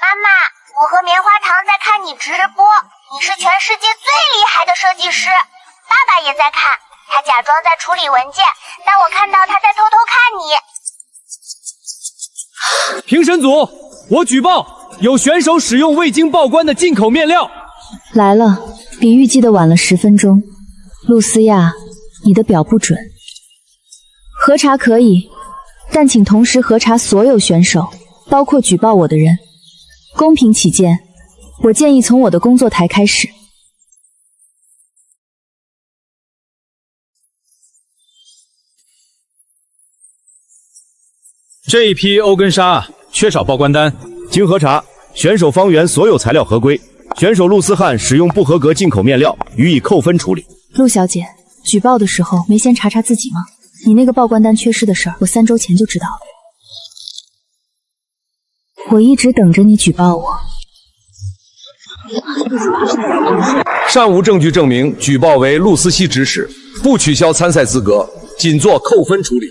妈妈，我和棉花糖在看你直播，你是全世界最厉害的设计师。爸爸也在看，他假装在处理文件，但我看到他在偷偷看你。评审组，我举报有选手使用未经报关的进口面料。来了，比预计的晚了10分钟。陆思亚，你的表不准。核查可以，但请同时核查所有选手，包括举报我的人。公平起见，我建议从我的工作台开始。这一批欧根纱缺少报关单，经核查，选手方圆所有材料合规，选手陆思翰使用不合格进口面料，予以扣分处理。陆小姐，举报的时候没先查查自己吗？你那个报关单缺失的事儿，我3周前就知道了。我一直等着你举报我。尚无证据证明举报为陆思熙指使，不取消参赛资格，仅做扣分处理。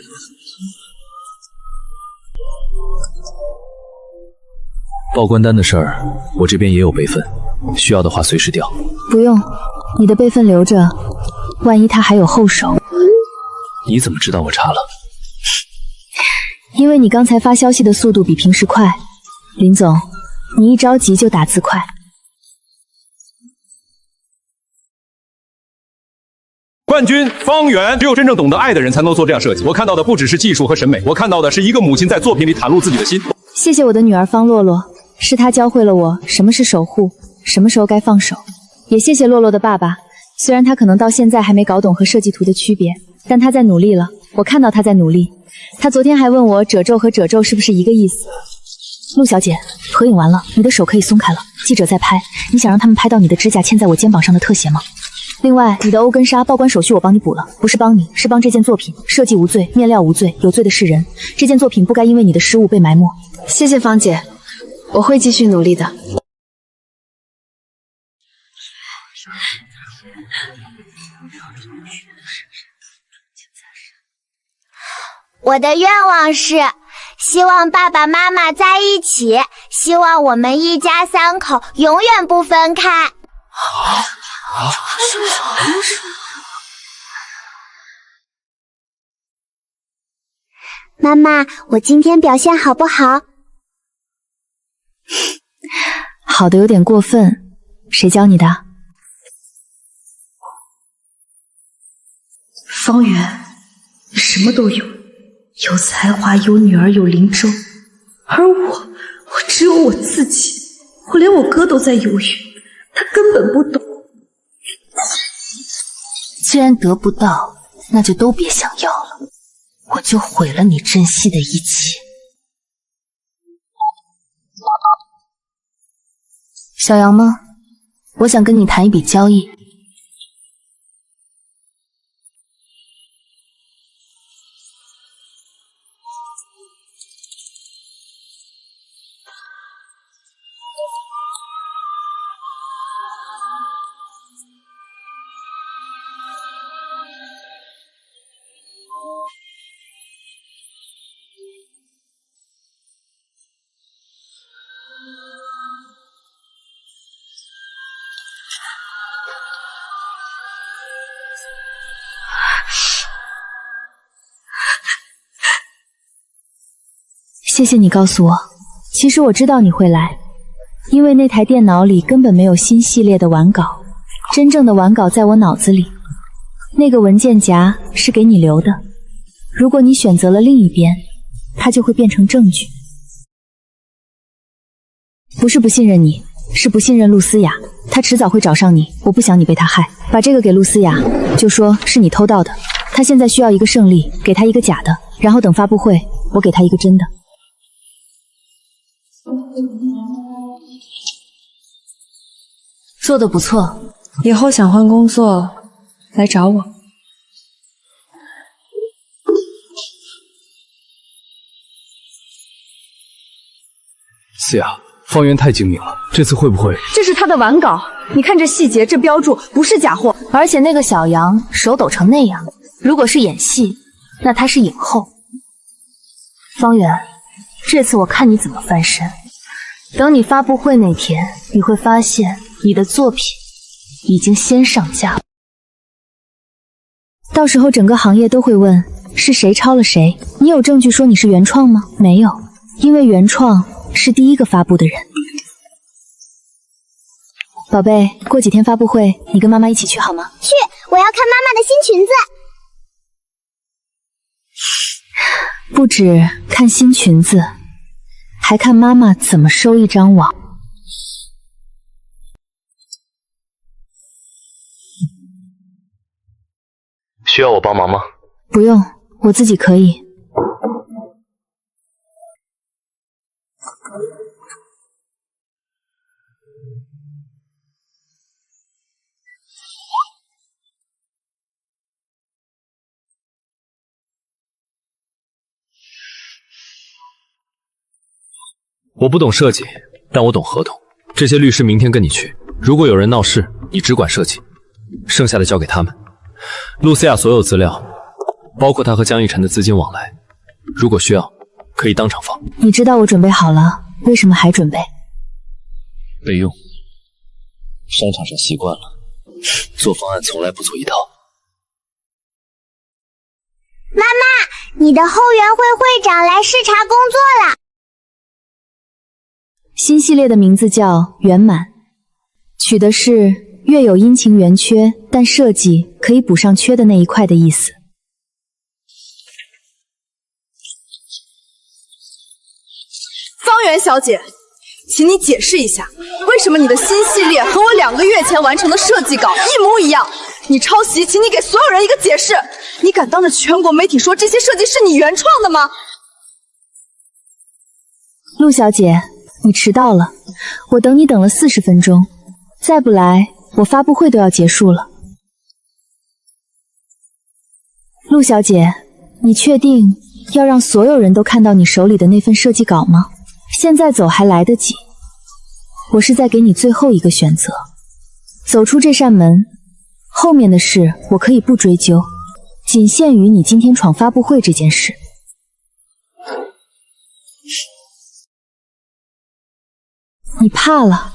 报关单的事儿，我这边也有备份，需要的话随时调。不用，你的备份留着，万一他还有后手。你怎么知道我查了？因为你刚才发消息的速度比平时快。林总，你一着急就打字快。冠军方圆，只有真正懂得爱的人才能做这样设计。我看到的不只是技术和审美，我看到的是一个母亲在作品里袒露自己的心。谢谢我的女儿方洛洛，是她教会了我什么是守护，什么时候该放手。也谢谢洛洛的爸爸，虽然他可能到现在还没搞懂和设计图的区别，但他在努力了，我看到他在努力。他昨天还问我褶皱和褶皱是不是一个意思。陆小姐，合影完了，你的手可以松开了，记者在拍，你想让他们拍到你的指甲嵌在我肩膀上的特写吗？另外，你的欧根纱报关手续我帮你补了，不是帮你，是帮这件作品。设计无罪，面料无罪，有罪的是人。这件作品不该因为你的失误被埋没。谢谢芳姐，我会继续努力的。我的愿望是，希望爸爸妈妈在一起，希望我们一家3口永远不分开。妈妈，我今天表现好不好？好的有点过分，谁教你的？方圆，你什么都有，有才华，有女儿，有林州，而我只有我自己，我连我哥都在犹豫，他根本不懂。既然得不到，那就都别想要了，我就毁了你珍惜的一切。小杨吗？我想跟你谈一笔交易。谢谢你告诉我。其实我知道你会来，因为那台电脑里根本没有新系列的完稿，真正的完稿在我脑子里。那个文件夹是给你留的，如果你选择了另一边，它就会变成证据。不是不信任你，是不信任陆思雅，她迟早会找上你，我不想你被她害。把这个给陆思雅，就说是你偷盗的。她现在需要一个胜利，给她一个假的，然后等发布会，我给她一个真的。做得不错，以后想换工作来找我。思雅，方圆太精明了，这次会不会？这是他的完稿，你看这细节，这标注不是假货。而且那个小杨手抖成那样，如果是演戏，那他是影后。方圆，这次我看你怎么翻身。等你发布会那天，你会发现你的作品已经先上架了。到时候整个行业都会问是谁抄了谁。你有证据说你是原创吗？没有，因为原创是第一个发布的人。宝贝，过几天发布会，你跟妈妈一起去好吗？去，我要看妈妈的新裙子。不止看新裙子，还看妈妈怎么收一张网。需要我帮忙吗？不用，我自己可以。我不懂设计，但我懂合同。这些律师明天跟你去，如果有人闹事，你只管设计，剩下的交给他们。陆思雅所有资料，包括他和江逸晨的资金往来，如果需要，可以当场放。你知道我准备好了，为什么还准备？备用。商场上习惯了，做方案从来不做一套。妈妈，你的后援会会长来视察工作了。新系列的名字叫圆满，取的是月有阴晴圆缺，但设计可以补上缺的那一块的意思。方圆小姐，请你解释一下，为什么你的新系列和我2个月前完成的设计稿一模一样？你抄袭，请你给所有人一个解释。你敢当着全国媒体说这些设计是你原创的吗？陆小姐，你迟到了，我等你等了40分钟，再不来，我发布会都要结束了。陆小姐，你确定要让所有人都看到你手里的那份设计稿吗？现在走还来得及，我是在给你最后一个选择。走出这扇门，后面的事我可以不追究，仅限于你今天闯发布会这件事。你怕了，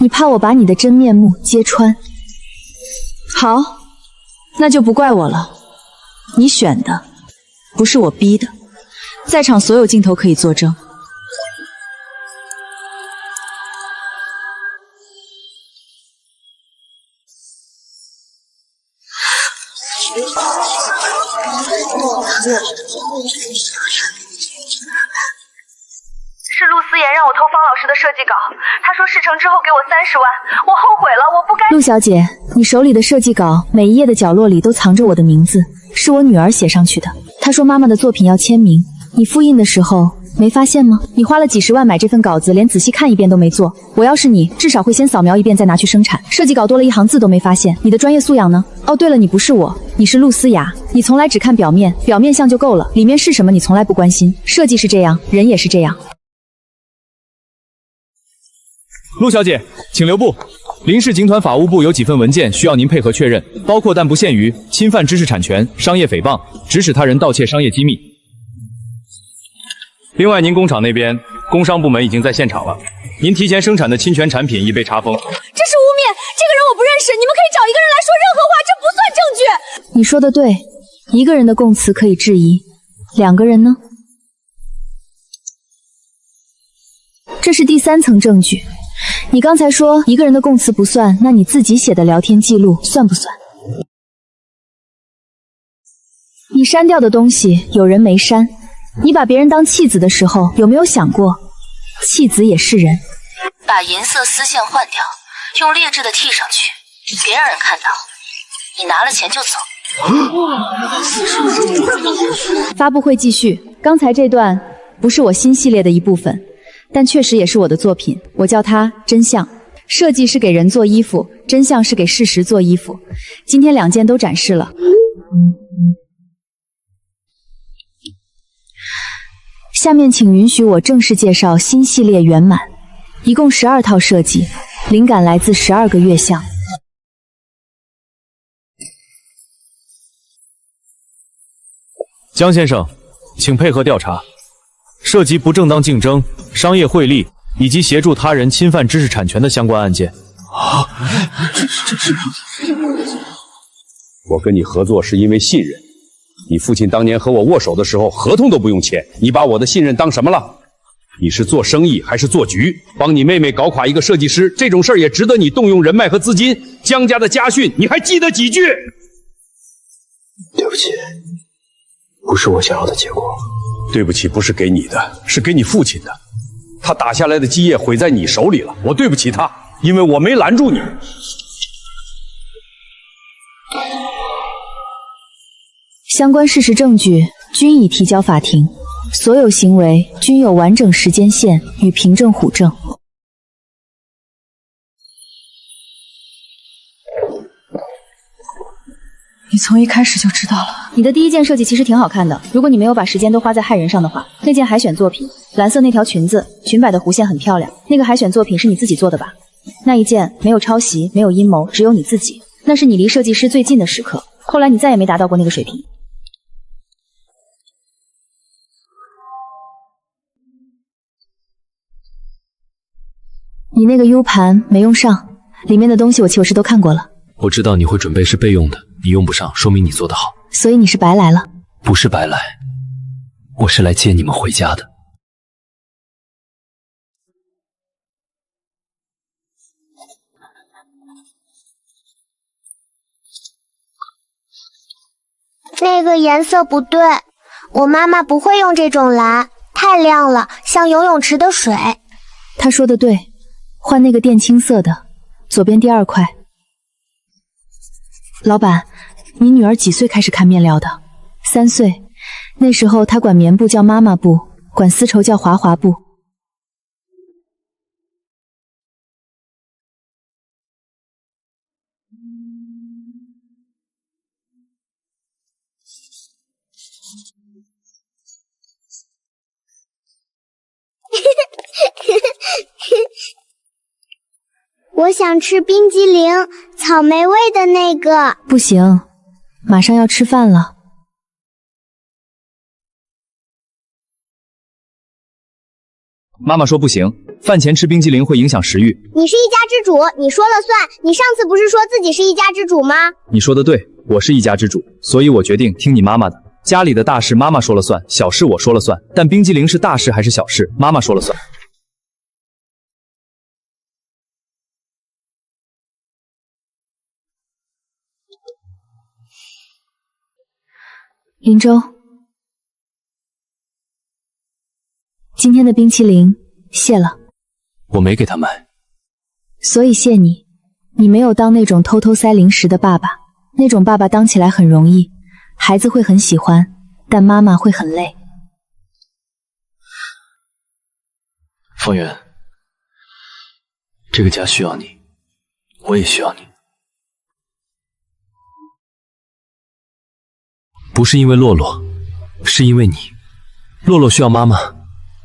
你怕我把你的真面目揭穿。好，那就不怪我了。你选的，不是我逼的。在场所有镜头可以作证。是陆思妍让我偷方老师的设计稿，她说事成之后给我30万，我后悔了，我不该。陆小姐，你手里的设计稿每一页的角落里都藏着我的名字，是我女儿写上去的。她说妈妈的作品要签名，你复印的时候没发现吗？你花了几10万买这份稿子，连仔细看一遍都没做。我要是你，至少会先扫描一遍再拿去生产。设计稿多了一行字都没发现，你的专业素养呢？哦，对了，你不是我，你是陆思雅，你从来只看表面，表面像就够了，里面是什么你从来不关心。设计是这样，人也是这样。陆小姐，请留步。林氏集团法务部有几份文件需要您配合确认，包括但不限于侵犯知识产权、商业诽谤、指使他人盗窃商业机密。另外，您工厂那边工商部门已经在现场了，您提前生产的侵权产品已被查封。这是污蔑，这个人我不认识，你们可以找一个人来说任何话，这不算证据。你说的对，一个人的供词可以质疑，2个人呢？这是第3层证据。你刚才说一个人的供词不算，那你自己写的聊天记录算不算？你删掉的东西有人没删，你把别人当弃子的时候，有没有想过，弃子也是人？把银色丝线换掉，用劣质的替上去，别让人看到。你拿了钱就走。发布会继续，刚才这段不是我新系列的一部分，但确实也是我的作品，我叫它真相。设计是给人做衣服，真相是给事实做衣服。今天2件都展示了。下面请允许我正式介绍新系列圆满，一共12套设计，灵感来自12个月相。江先生，请配合调查，涉及不正当竞争、商业汇利以及协助他人侵犯知识产权的相关案件。我跟你合作是因为信任，你父亲当年和我握手的时候，合同都不用签，你把我的信任当什么了？你是做生意还是做局？帮你妹妹搞垮一个设计师，这种事儿也值得你动用人脉和资金？江家的家训，你还记得几句？对不起，不是我想要的结果。对不起，不是给你的，是给你父亲的。他打下来的基业毁在你手里了，我对不起他，因为我没拦住你。相关事实证据均已提交法庭，所有行为均有完整时间线与凭证虎证。你从一开始就知道了。你的第1件设计其实挺好看的，如果你没有把时间都花在害人上的话。那件海选作品，蓝色那条裙子，裙摆的弧线很漂亮。那个海选作品是你自己做的吧？那一件没有抄袭，没有阴谋，只有你自己。那是你离设计师最近的时刻，后来你再也没达到过那个水平。你那个 U 盘没用上，里面的东西我都看过了。我知道你会准备是备用的，你用不上，说明你做得好。所以你是白来了？不是白来，我是来接你们回家的。那个颜色不对，我妈妈不会用这种蓝，太亮了，像游泳池的水。她说的对，换那个靛青色的，左边第2块。老板，你女儿几岁开始看面料的？3岁，那时候她管棉布叫妈妈布，管丝绸叫华华布。我想吃冰激凌，草莓味的那个。不行，马上要吃饭了。妈妈说不行，饭前吃冰激凌会影响食欲。你是一家之主，你说了算。你上次不是说自己是一家之主吗？你说的对，我是一家之主，所以我决定听你妈妈的。家里的大事妈妈说了算，小事我说了算。但冰激凌是大事还是小事，妈妈说了算。林州，今天的冰淇淋谢了。我没给他买，所以谢你。你没有当那种偷偷塞零食的爸爸，那种爸爸当起来很容易，孩子会很喜欢，但妈妈会很累。方圆，这个家需要你，我也需要你。不是因为洛洛，是因为你。洛洛需要妈妈，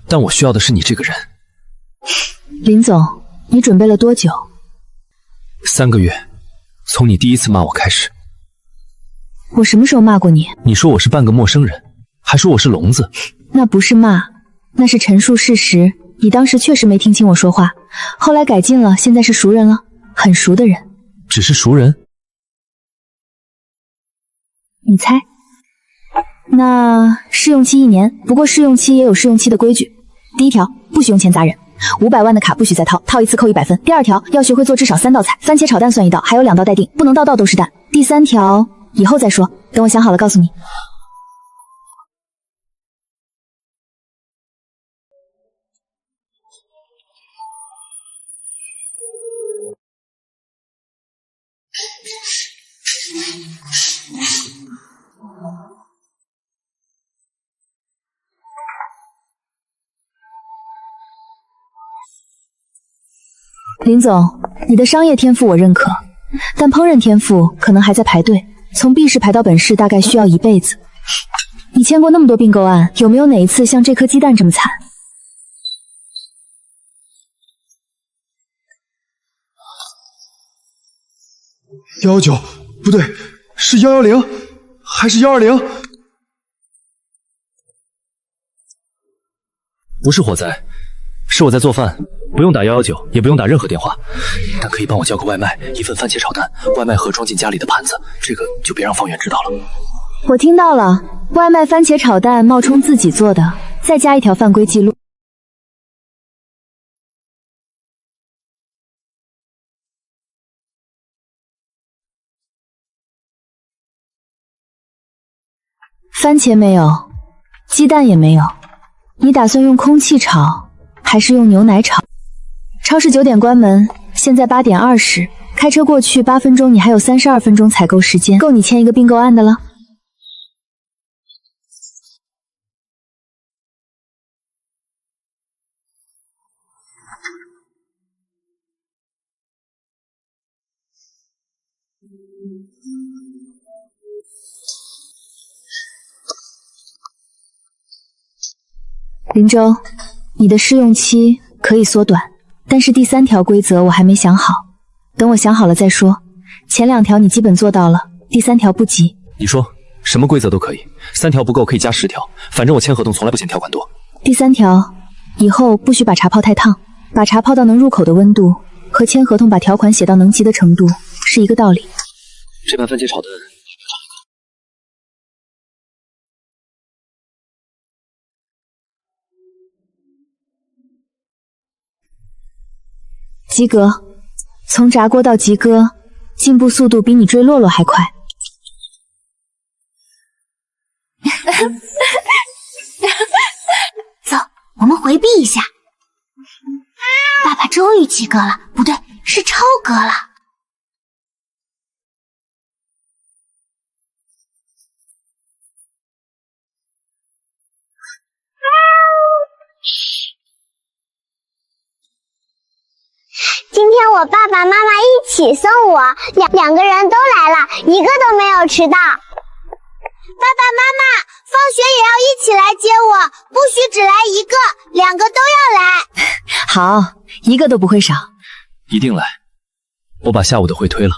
但我需要的是你这个人。林总，你准备了多久？3个月，从你第1次骂我开始。我什么时候骂过你？你说我是半个陌生人，还说我是聋子。那不是骂，那是陈述事实。你当时确实没听清我说话，后来改进了，现在是熟人了，很熟的人。只是熟人？你猜？那试用期1年，不过试用期也有试用期的规矩。第1条，不许用钱砸人； 500万的卡不许再套，套一次扣100分。第2条，要学会做至少3道菜，番茄炒蛋算1道，还有2道待定，不能道道都是蛋。第3条，以后再说，等我想好了告诉你。林总，你的商业天赋我认可，但烹饪天赋可能还在排队。从 B 市排到本市大概需要1辈子。你签过那么多并购案，有没有哪一次像这颗鸡蛋这么惨？119，不对，是110，还是120？不是火灾，是我在做饭，不用打119，也不用打任何电话，但可以帮我叫个外卖，1份番茄炒蛋，外卖盒装进家里的盘子，这个就别让方圆知道了。我听到了，外卖番茄炒蛋冒充自己做的，再加1条犯规记录。番茄没有，鸡蛋也没有，你打算用空气炒，还是用牛奶炒？超市9点关门，现在8点20，开车过去8分钟，你还有32分钟采购时间，够你签一个并购案的了。林州，你的试用期可以缩短，但是第3条规则我还没想好，等我想好了再说。前2条你基本做到了，第3条不急。你说什么规则都可以，3条不够可以加10条，反正我签合同从来不嫌条款多。第3条，以后不许把茶泡太烫，把茶泡到能入口的温度，和签合同把条款写到能急的程度是一个道理。这盘番茄炒蛋及格，从炸锅到及格，进步速度比你追洛洛还快。走，我们回避一下。爸爸终于及格了，不对，是超格了。今天我爸爸妈妈一起送我，两个人都来了，一个都没有迟到。爸爸妈妈，放学也要一起来接我，不许只来一个，2个都要来。好，一个都不会少。一定来，我把下午的会推了。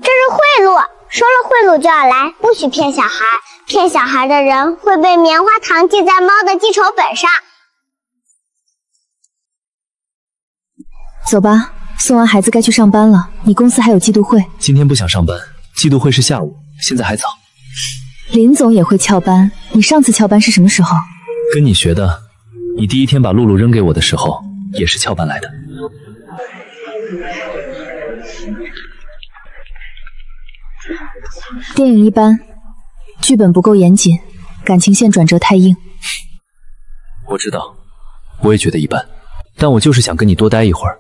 这是贿赂，说了贿赂就要来，不许骗小孩，骗小孩的人会被棉花糖记在猫的记仇本上。走吧，送完孩子该去上班了。你公司还有季度会。今天不想上班，季度会是下午，现在还早。林总也会翘班，你上次翘班是什么时候？跟你学的。你第1天把露露扔给我的时候，也是翘班来的。电影一般，剧本不够严谨，感情线转折太硬。我知道，我也觉得一般，但我就是想跟你多待一会儿。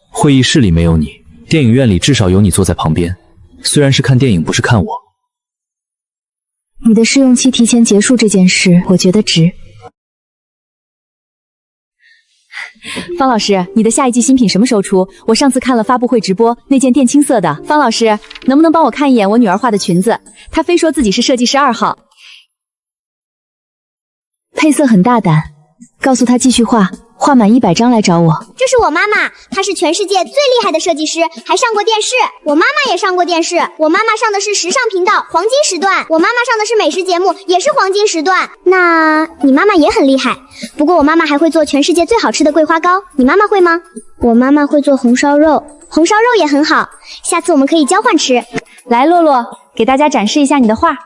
会议室里没有你，电影院里至少有你坐在旁边，虽然是看电影，不是看我。你的试用期提前结束这件事，我觉得值。方老师，你的下一季新品什么时候出？我上次看了发布会直播，那件靛青色的。方老师，能不能帮我看一眼我女儿画的裙子？她非说自己是设计师2号。配色很大胆，告诉她继续画，画满100张来找我。这是我妈妈，她是全世界最厉害的设计师，还上过电视。我妈妈也上过电视，我妈妈上的是时尚频道黄金时段，我妈妈上的是美食节目，也是黄金时段。那你妈妈也很厉害，不过我妈妈还会做全世界最好吃的桂花糕，你妈妈会吗？我妈妈会做红烧肉，红烧肉也很好，下次我们可以交换吃。来，洛洛，给大家展示一下你的画。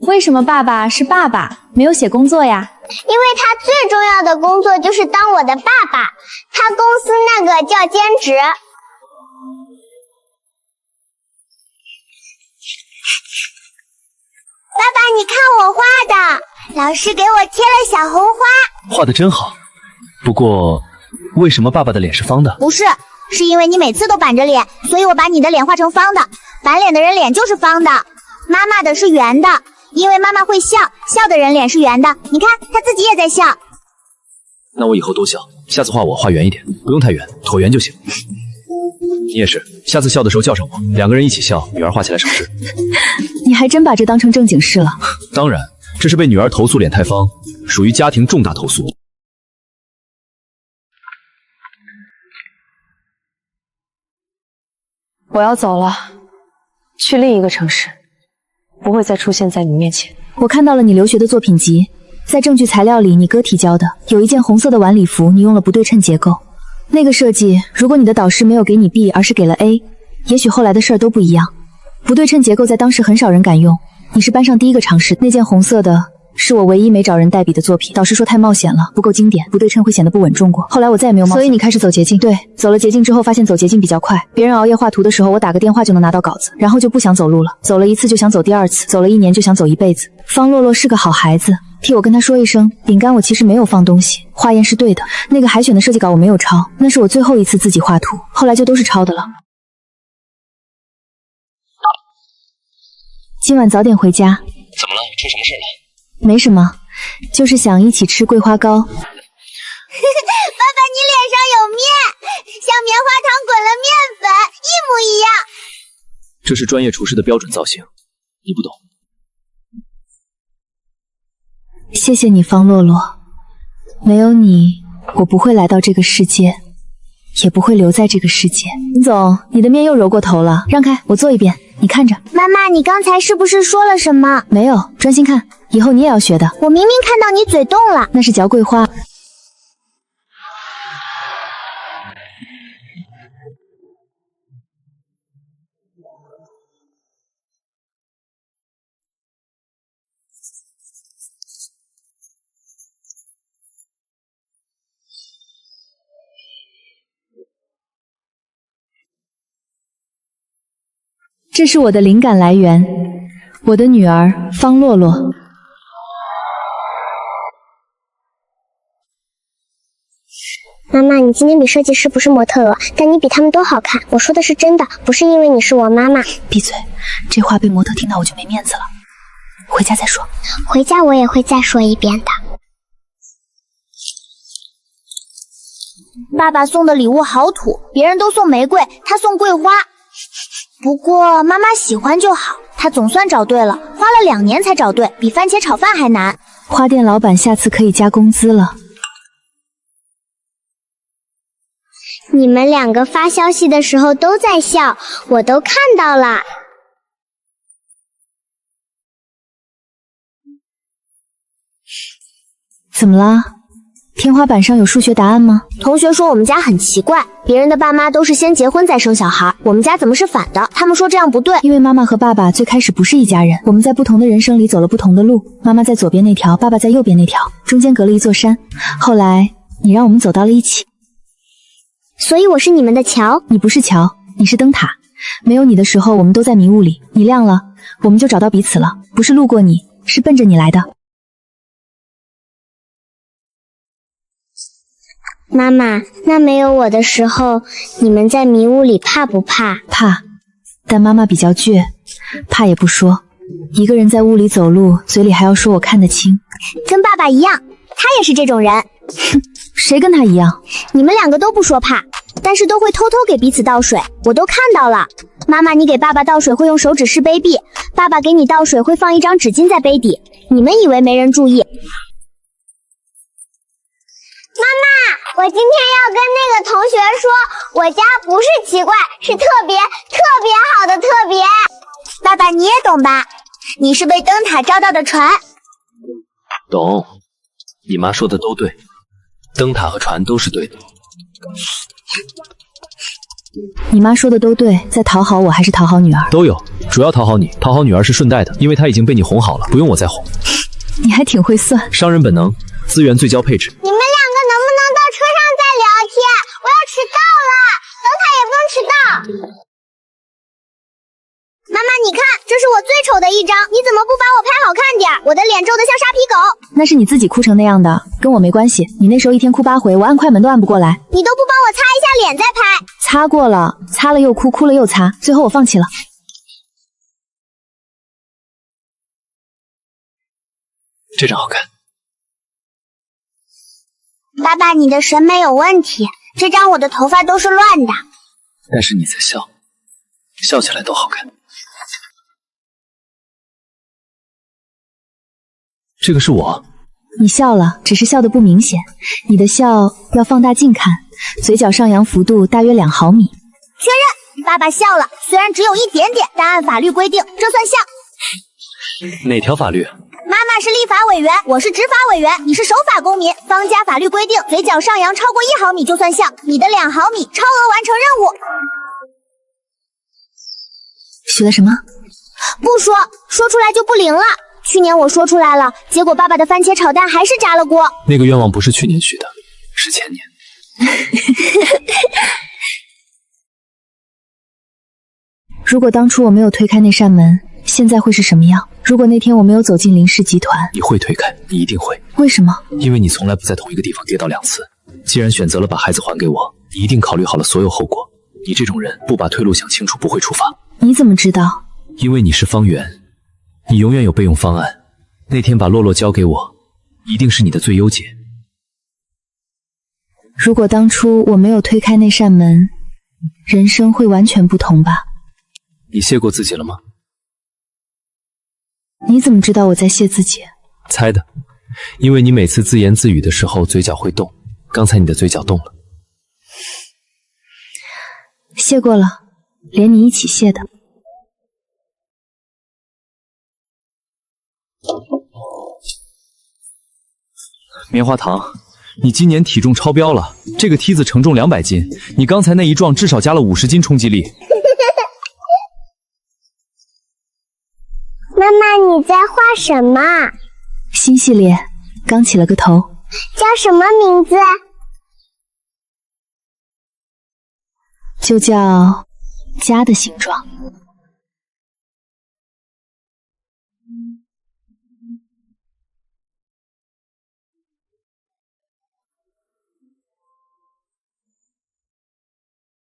为什么爸爸是爸爸，没有写工作呀？因为他最重要的工作就是当我的爸爸，他公司那个叫兼职。爸爸，你看我画的，老师给我贴了小红花。画的真好，不过为什么爸爸的脸是方的？不是，是因为你每次都板着脸，所以我把你的脸画成方的。板脸的人脸就是方的，妈妈的是圆的，因为妈妈会笑，笑的人脸是圆的。你看，她自己也在笑。那我以后多笑，下次画我画圆一点，不用太圆，椭圆就行。你也是，下次笑的时候叫上我，两个人一起笑，女儿画起来省事。你还真把这当成正经事了。当然，这是被女儿投诉脸太方，属于家庭重大投诉。我要走了，去另一个城市，不会再出现在你面前。我看到了你留学的作品集，在证据材料里，你哥提交的有一件红色的晚礼服，你用了不对称结构。那个设计，如果你的导师没有给你 B， 而是给了 A， 也许后来的事儿都不一样。不对称结构在当时很少人敢用，你是班上第一个尝试。那件红色的是我唯一没找人代笔的作品，导师说太冒险了，不够经典，不对称会显得不稳重过。后来我再也没有冒险，所以你开始走捷径。对，走了捷径之后，发现走捷径比较快。别人熬夜画图的时候，我打个电话就能拿到稿子，然后就不想走路了。走了一次就想走第二次，走了1年就想走一辈子。方洛洛是个好孩子，替我跟他说一声，饼干我其实没有放东西，化验是对的。那个海选的设计稿我没有抄，那是我最后一次自己画图，后来就都是抄的了。今晚早点回家。怎么了？出什么事了？没什么，就是想一起吃桂花糕。爸爸，你脸上有面，像棉花糖滚了面粉，一模一样。这是专业厨师的标准造型，你不懂。谢谢你，方洛洛。没有你，我不会来到这个世界，也不会留在这个世界。林总，你的面又揉过头了，让开，我做一遍，你看着。妈妈，你刚才是不是说了什么？没有，专心看，以后你也要学的。我明明看到你嘴动了，那是嚼桂花。这是我的灵感来源，我的女儿方洛洛。妈妈，你今天比设计师不是模特儿，但你比他们都好看。我说的是真的，不是因为你是我妈妈。闭嘴，这话被模特听到我就没面子了。回家再说。回家我也会再说一遍的。爸爸送的礼物好土，别人都送玫瑰，他送桂花。不过妈妈喜欢就好，她总算找对了，花了2年才找对，比番茄炒饭还难。花店老板下次可以加工资了。你们两个发消息的时候都在笑，我都看到了。怎么了？天花板上有数学答案吗？同学说我们家很奇怪，别人的爸妈都是先结婚再生小孩，我们家怎么是反的？他们说这样不对。因为妈妈和爸爸最开始不是一家人，我们在不同的人生里走了不同的路，妈妈在左边那条，爸爸在右边那条，中间隔了一座山。后来你让我们走到了一起，所以我是你们的桥。你不是桥，你是灯塔。没有你的时候，我们都在迷雾里，你亮了，我们就找到彼此了。不是路过你，是奔着你来的。妈妈，那没有我的时候，你们在迷雾里怕不怕？怕，但妈妈比较倔，怕也不说。一个人在屋里走路，嘴里还要说我看得清。跟爸爸一样，他也是这种人。哼，谁跟他一样？你们两个都不说怕，但是都会偷偷给彼此倒水，我都看到了。妈妈，你给爸爸倒水会用手指试杯壁，爸爸给你倒水会放一张纸巾在杯底，你们以为没人注意。妈妈，我今天要跟那个同学说，我家不是奇怪，是特别好的特别。爸爸你也懂吧？你是被灯塔照到的船。懂，你妈说的都对，灯塔和船都是对的。你妈说的都对，在讨好我还是讨好女儿？都有，主主要讨好你，讨好女儿是顺带的，因为她已经被你哄好了，不用我再哄。你还挺会算，商人本能，资源最佳配置。你们两个能不能到车上再聊天？我要迟到了，等他也不能迟到。妈妈，你看，这是我最丑的一张，你怎么不把我拍好看点？我的脸皱得像沙皮狗。那是你自己哭成那样的，跟我没关系。你那时候一天哭8回，我按快门都按不过来。你都不帮我擦一下脸再拍。擦过了，擦了又哭，哭了又擦，最后我放弃了。这张好看。爸爸，你的审美有问题，这张我的头发都是乱的。但是你在笑，笑起来都好看。这个是我。你笑了，只是笑得不明显。你的笑要放大镜看，嘴角上扬幅度大约2毫米。确认，爸爸笑了，虽然只有一点点，但按法律规定，这算像。哪条法律？妈妈是立法委员，我是执法委员，你是守法公民。方家法律规定，嘴角上扬超过1毫米就算像，你的2毫米，超额完成任务。许了什么？不说，说出来就不灵了。去年我说出来了，结果爸爸的番茄炒蛋还是炸了锅。那个愿望不是去年许的，是前年。如果当初我没有推开那扇门，现在会是什么样？如果那天我没有走进林氏集团，你会推开，你一定会。为什么？因为你从来不在同一个地方跌倒2次。既然选择了把孩子还给我，你一定考虑好了所有后果。你这种人不把退路想清楚，不会出发。你怎么知道？因为你是方圆，你永远有备用方案。那天把洛洛交给我，一定是你的最优解。如果当初我没有推开那扇门，人生会完全不同吧？你谢过自己了吗？你怎么知道我在谢自己？猜的，因为你每次自言自语的时候嘴角会动，刚才你的嘴角动了。谢过了，连你一起谢的。棉花糖，你今年体重超标了，这个梯子承重200斤，你刚才那一撞至少加了50斤冲击力。妈妈，你在画什么？新系列，刚起了个头。叫什么名字？就叫家的形状。